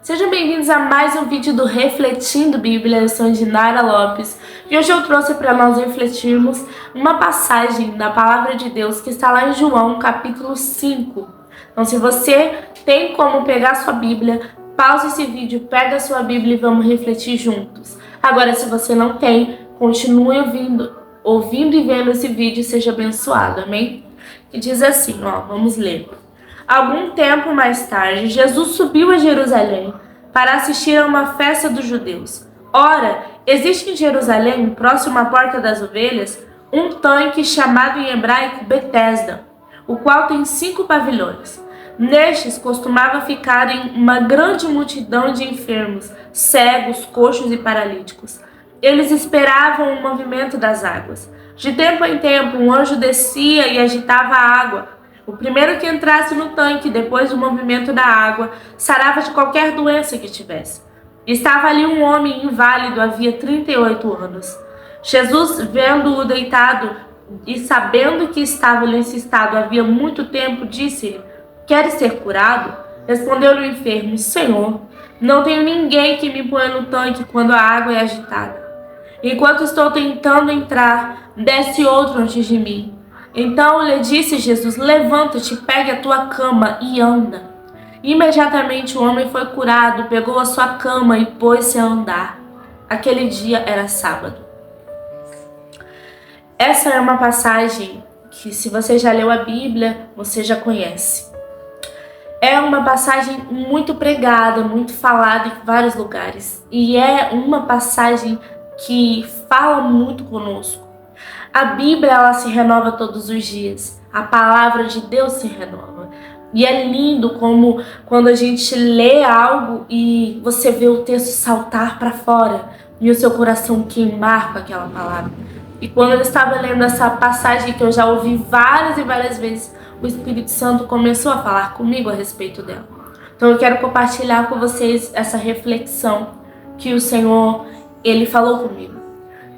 Sejam bem-vindos a mais um vídeo do Refletindo Bíblia. Eu sou Dinara Lopes e hoje eu trouxe para nós refletirmos uma passagem da Palavra de Deus que está lá em João, capítulo 5. Então, se você tem como pegar sua Bíblia, pause esse vídeo, pega a sua Bíblia e vamos refletir juntos. Agora, se você não tem, continue ouvindo e vendo esse vídeo e seja abençoado, amém? E diz assim, vamos ler. Algum tempo mais tarde, Jesus subiu a Jerusalém para assistir a uma festa dos judeus. Ora, existe em Jerusalém, próximo à Porta das Ovelhas, um tanque chamado em hebraico Betesda, o qual tem 5 pavilhões. Nestes costumava ficarem uma grande multidão de enfermos, cegos, coxos e paralíticos. Eles esperavam o movimento das águas. De tempo em tempo, um anjo descia e agitava a água. O primeiro que entrasse no tanque, depois do movimento da água, sarava de qualquer doença que tivesse. Estava ali um homem inválido, havia 38 anos. Jesus, vendo-o deitado e sabendo que estava nesse estado havia muito tempo, disse-lhe: "Queres ser curado?" Respondeu-lhe o enfermo: "Senhor, não tenho ninguém que me ponha no tanque quando a água é agitada. Enquanto estou tentando entrar, desce outro antes de mim." Então lhe disse Jesus: "Levanta-te, pegue a tua cama e anda." Imediatamente o homem foi curado, pegou a sua cama e pôs-se a andar. Aquele dia era sábado. Essa é uma passagem que, se você já leu a Bíblia, você já conhece. É uma passagem muito pregada, muito falada em vários lugares. E é uma passagem que fala muito conosco. A Bíblia, ela se renova todos os dias. A palavra de Deus se renova. E é lindo como quando a gente lê algo e você vê o texto saltar para fora e o seu coração queimar com aquela palavra. E quando eu estava lendo essa passagem que eu já ouvi várias e várias vezes, o Espírito Santo começou a falar comigo a respeito dela. Então eu quero compartilhar com vocês essa reflexão que o Senhor, Ele falou comigo.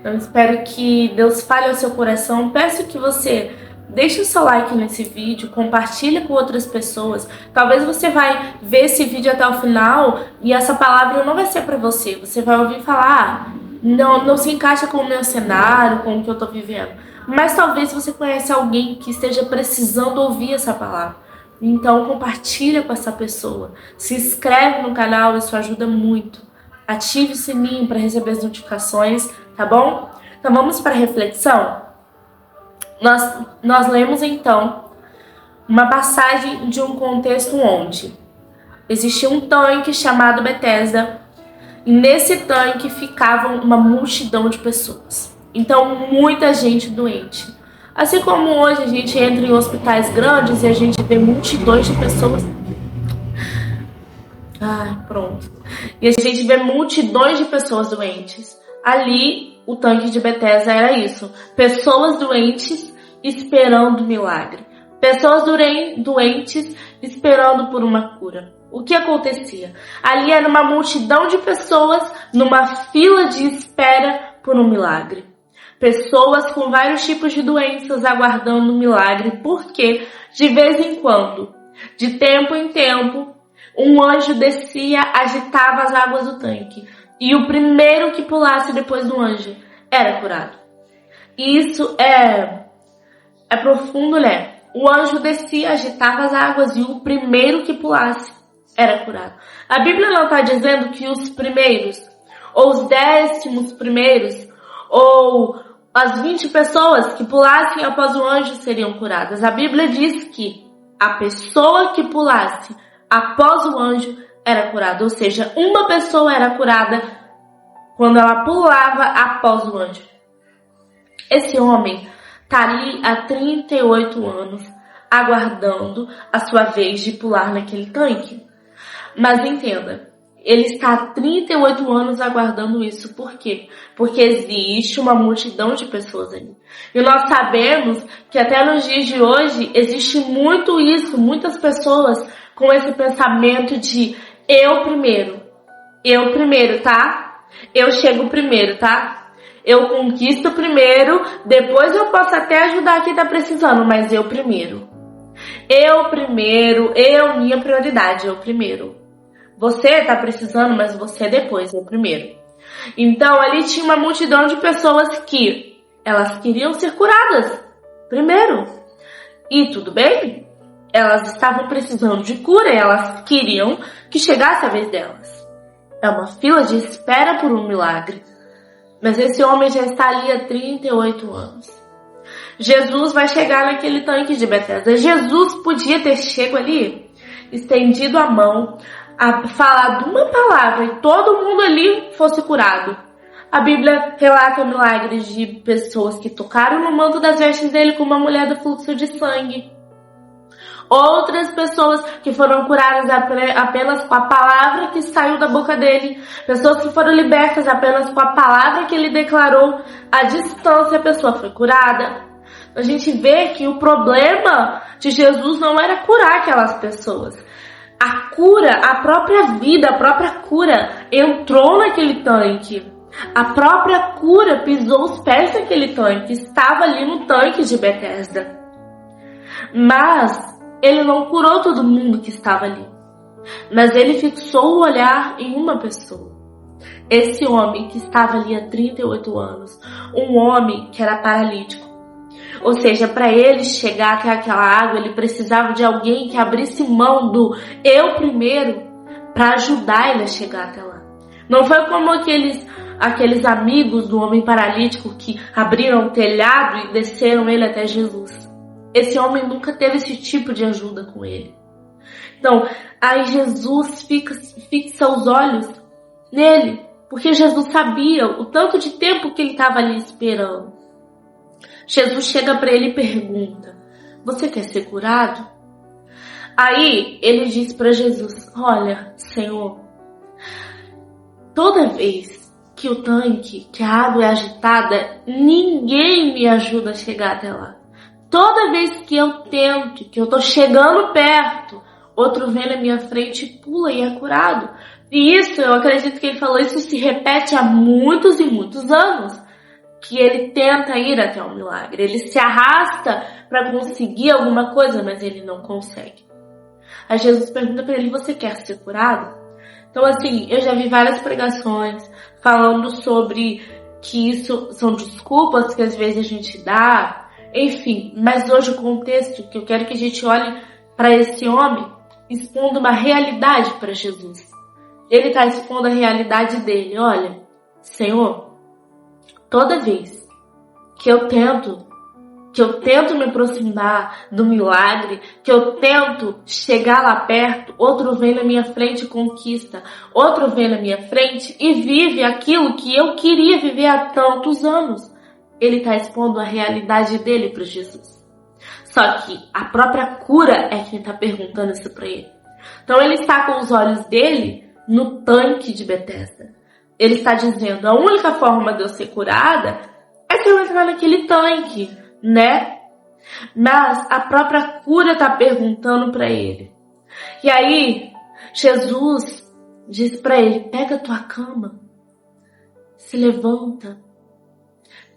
Eu espero que Deus fale ao seu coração. Peço que você deixe o seu like nesse vídeo, compartilhe com outras pessoas. Talvez você vai ver esse vídeo até o final e essa palavra não vai ser para você. Você vai ouvir falar, não se encaixa com o meu cenário, com o que eu estou vivendo. Mas talvez você conheça alguém que esteja precisando ouvir essa palavra. Então compartilha com essa pessoa. Se inscreve no canal, isso ajuda muito. Ative o sininho para receber as notificações, tá bom? Então vamos para a reflexão? Nós lemos então uma passagem de um contexto onde existia um tanque chamado Betesda e nesse tanque ficavam uma multidão de pessoas. Então muita gente doente. Assim como hoje a gente entra em hospitais grandes e a gente vê multidões de pessoas. Pronto. E a gente vê multidões de pessoas doentes. Ali, o tanque de Betesda era isso. Pessoas doentes esperando milagre. Pessoas doentes esperando por uma cura. O que acontecia? Ali era uma multidão de pessoas numa fila de espera por um milagre. Pessoas com vários tipos de doenças aguardando um milagre. Porque, de vez em quando, de tempo em tempo, um anjo descia, agitava as águas do tanque. E o primeiro que pulasse depois do anjo era curado. E isso é profundo, né? O anjo descia, agitava as águas e o primeiro que pulasse era curado. A Bíblia não está dizendo que os primeiros, ou os 10º primeiros, ou as 20 pessoas que pulassem após o anjo seriam curadas. A Bíblia diz que a pessoa que pulasse após o anjo era curada, ou seja, uma pessoa era curada quando ela pulava após o anjo. Esse homem está ali há 38 anos, aguardando a sua vez de pular naquele tanque. Mas entenda, ele está há 38 anos aguardando isso. Por quê? Porque existe uma multidão de pessoas ali. E nós sabemos que até nos dias de hoje existe muito isso, muitas pessoas com esse pensamento de eu primeiro, tá? Eu chego primeiro, tá? Eu conquisto primeiro, depois eu posso até ajudar quem tá precisando, mas eu primeiro. Minha prioridade, eu primeiro. Você tá precisando, mas você depois, é o primeiro. Então ali tinha uma multidão de pessoas que elas queriam ser curadas primeiro. E tudo bem, elas estavam precisando de cura e elas queriam que chegasse a vez delas. É uma fila de espera por um milagre. Mas esse homem já está ali há 38 anos. Jesus vai chegar naquele tanque de Betesda. Jesus podia ter chego ali, estendido a mão, falado uma palavra e todo mundo ali fosse curado. A Bíblia relata milagres de pessoas que tocaram no manto das vestes dele, como a mulher do fluxo de sangue. Outras pessoas que foram curadas apenas com a palavra que saiu da boca dele. Pessoas que foram libertas apenas com a palavra que ele declarou. À distância a pessoa foi curada. A gente vê que o problema de Jesus não era curar aquelas pessoas. A cura, a própria vida, a própria cura entrou naquele tanque. A própria cura pisou os pés naquele tanque. Estava ali no tanque de Betesda. Mas ele não curou todo mundo que estava ali. Mas ele fixou o olhar em uma pessoa. Esse homem que estava ali há 38 anos. Um homem que era paralítico. Ou seja, para ele chegar até aquela água, ele precisava de alguém que abrisse mão do eu primeiro para ajudar ele a chegar até lá. Não foi como aqueles amigos do homem paralítico que abriram o telhado e desceram ele até Jesus. Esse homem nunca teve esse tipo de ajuda com ele. Então, aí Jesus fixa os olhos nele, porque Jesus sabia o tanto de tempo que ele estava ali esperando. Jesus chega para ele e pergunta: você quer ser curado? Aí ele diz para Jesus: olha, Senhor, toda vez que o tanque, que a água é agitada, ninguém me ajuda a chegar até lá. Toda vez que eu tento, que eu tô chegando perto, outro vem na minha frente e pula e é curado. E isso, eu acredito que ele falou, isso se repete há muitos e muitos anos. Que ele tenta ir até um milagre. Ele se arrasta para conseguir alguma coisa, mas ele não consegue. Aí Jesus pergunta para ele: você quer ser curado? Então assim, eu já vi várias pregações falando sobre que isso são desculpas que às vezes a gente dá. Enfim, mas hoje o contexto que eu quero que a gente olhe para esse homem expondo uma realidade para Jesus. Ele está expondo a realidade dele. Olha, Senhor, toda vez que eu tento me aproximar do milagre, que eu tento chegar lá perto, outro vem na minha frente e conquista, outro vem na minha frente e vive aquilo que eu queria viver há tantos anos. Ele está expondo a realidade dele para Jesus. Só que a própria cura é quem está perguntando isso para ele. Então ele está com os olhos dele no tanque de Betesda. Ele está dizendo: a única forma de eu ser curada é se eu entrar naquele tanque, né? Mas a própria cura está perguntando para ele. E aí Jesus diz para ele: pega a tua cama, se levanta,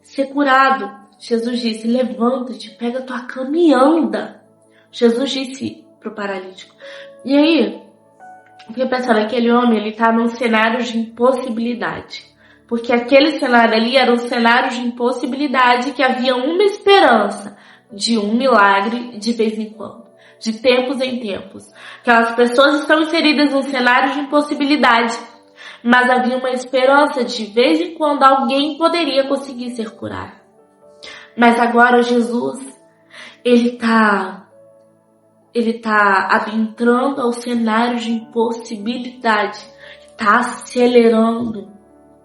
ser curado. Jesus disse: levanta-te, pega a tua cama e anda. Jesus disse para o paralítico. E aí eu fiquei pensando, aquele homem, ele tá num cenário de impossibilidade. Porque aquele cenário ali era um cenário de impossibilidade que havia uma esperança de um milagre de vez em quando. De tempos em tempos. Aquelas pessoas estão inseridas num cenário de impossibilidade. Mas havia uma esperança de vez em quando alguém poderia conseguir ser curado. Mas agora Jesus, ele tá adentrando ao cenário de impossibilidade, está acelerando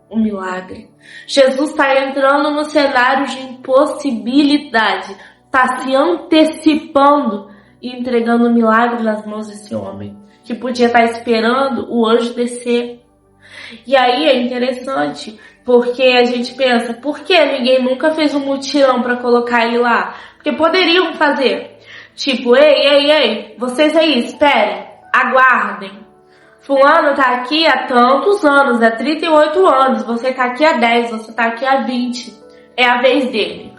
o milagre. Jesus está entrando no cenário de impossibilidade, está se antecipando e entregando o milagre nas mãos desse homem, que podia estar esperando o anjo descer. E aí é interessante, porque a gente pensa, por que ninguém nunca fez um mutirão para colocar ele lá? Porque poderiam fazer. Tipo, ei, vocês aí, esperem, aguardem. Fulano tá aqui há tantos anos, há 38 anos, você tá aqui há 10, você tá aqui há 20. É a vez dele.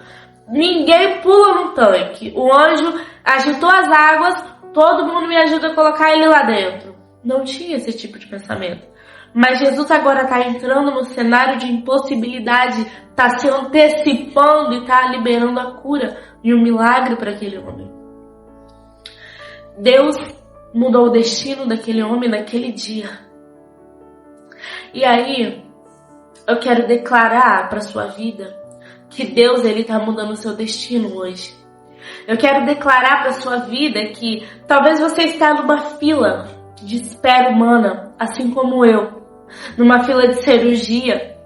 Ninguém pula no tanque. O anjo agitou as águas, todo mundo me ajuda a colocar ele lá dentro. não tinha esse tipo de pensamento. Mas Jesus agora está entrando no cenário de impossibilidade, está se antecipando e está liberando a cura e um milagre para aquele homem. Deus mudou o destino daquele homem naquele dia. E aí, eu quero declarar para sua vida que Deus está mudando o seu destino hoje. Eu quero declarar para sua vida que talvez você está numa fila de espera humana, assim como eu, numa fila de cirurgia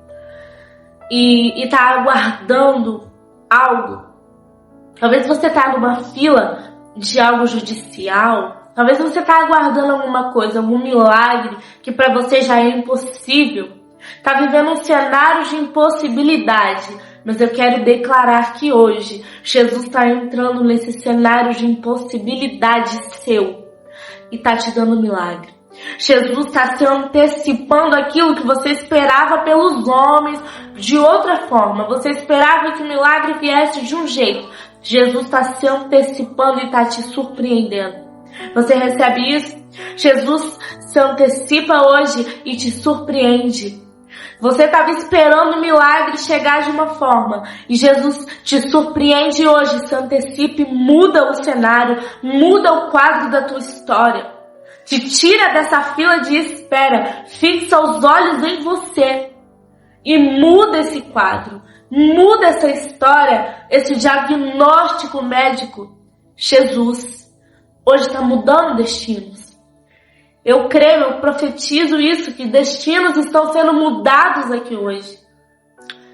e está aguardando algo. Talvez você está numa fila de algo judicial. Talvez você está aguardando alguma coisa, algum milagre que para você já é impossível. Está vivendo um cenário de impossibilidade. Mas eu quero declarar que hoje Jesus está entrando nesse cenário de impossibilidade seu e está te dando milagre. Jesus está se antecipando aquilo que você esperava pelos homens de outra forma. Você esperava que o milagre viesse de um jeito. Jesus está se antecipando e está te surpreendendo. Você recebe isso? Jesus se antecipa hoje e te surpreende. Você estava esperando o milagre chegar de uma forma e Jesus te surpreende hoje, se antecipa e muda o cenário, muda o quadro da tua história. Te tira dessa fila de espera, fixa os olhos em você e muda esse quadro, muda essa história, esse diagnóstico médico. Jesus hoje está mudando destinos. Eu creio, eu profetizo isso, que destinos estão sendo mudados aqui hoje.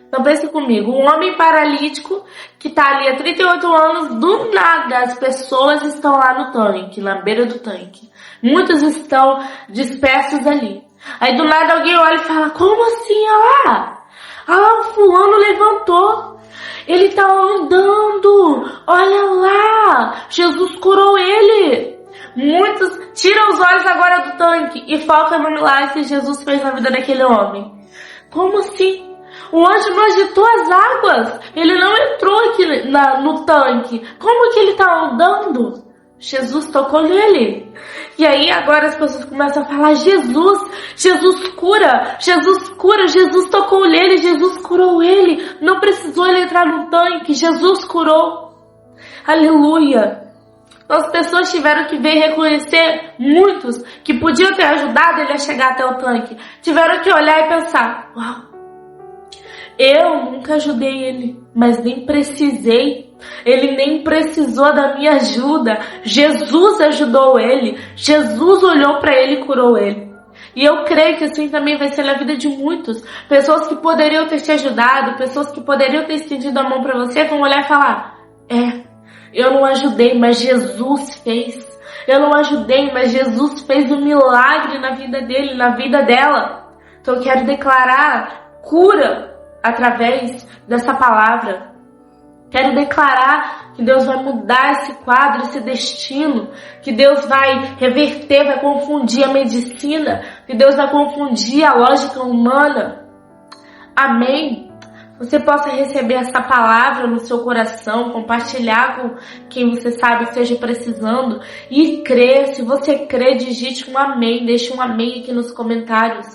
Então pense comigo, um homem paralítico que está ali há 38 anos, do nada as pessoas estão lá no tanque, na beira do tanque. Muitos estão dispersos ali. Aí do nada alguém olha e fala, como assim? Olha lá, o fulano levantou. Ele está andando. Olha lá, Jesus curou ele. Muitos tiram os olhos agora do tanque e focam no milagre que Jesus fez na vida daquele homem. Como assim? O anjo não agitou as águas. Ele não entrou aqui no tanque. Como que ele está andando? Jesus tocou nele. E aí agora as pessoas começam a falar, Jesus cura, Jesus tocou nele, Jesus curou ele. Não precisou ele entrar no tanque, Jesus curou. Aleluia. Então as pessoas tiveram que ver e reconhecer, muitos que podiam ter ajudado ele a chegar até o tanque, tiveram que olhar e pensar, uau, eu nunca ajudei ele, mas nem precisei. Ele nem precisou da minha ajuda. Jesus ajudou ele. Jesus olhou para ele e curou ele. E eu creio que assim também vai ser na vida de muitos. Pessoas que poderiam ter te ajudado, pessoas que poderiam ter estendido a mão para você, vão olhar e falar, eu não ajudei, mas Jesus fez. Eu não ajudei, mas Jesus fez um milagre na vida dele, na vida dela. Então eu quero declarar cura através dessa palavra. Quero declarar que Deus vai mudar esse quadro, esse destino, que Deus vai reverter, vai confundir a medicina, que Deus vai confundir a lógica humana. Amém? Você possa receber essa palavra no seu coração, compartilhar com quem você sabe que esteja precisando e crer. Se você crê, digite um amém, deixe um amém aqui nos comentários.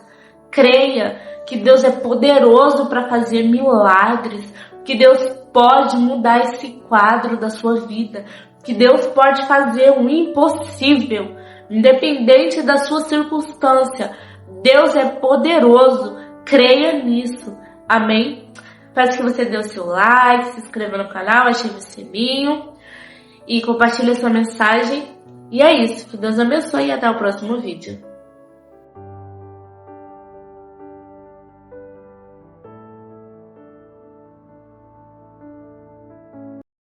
Creia que Deus é poderoso para fazer milagres, que Deus pode mudar esse quadro da sua vida, que Deus pode fazer o impossível, independente da sua circunstância. Deus é poderoso, creia nisso, amém? Peço que você dê o seu like, se inscreva no canal, ative o sininho e compartilhe essa mensagem. E é isso, que Deus abençoe e até o próximo vídeo.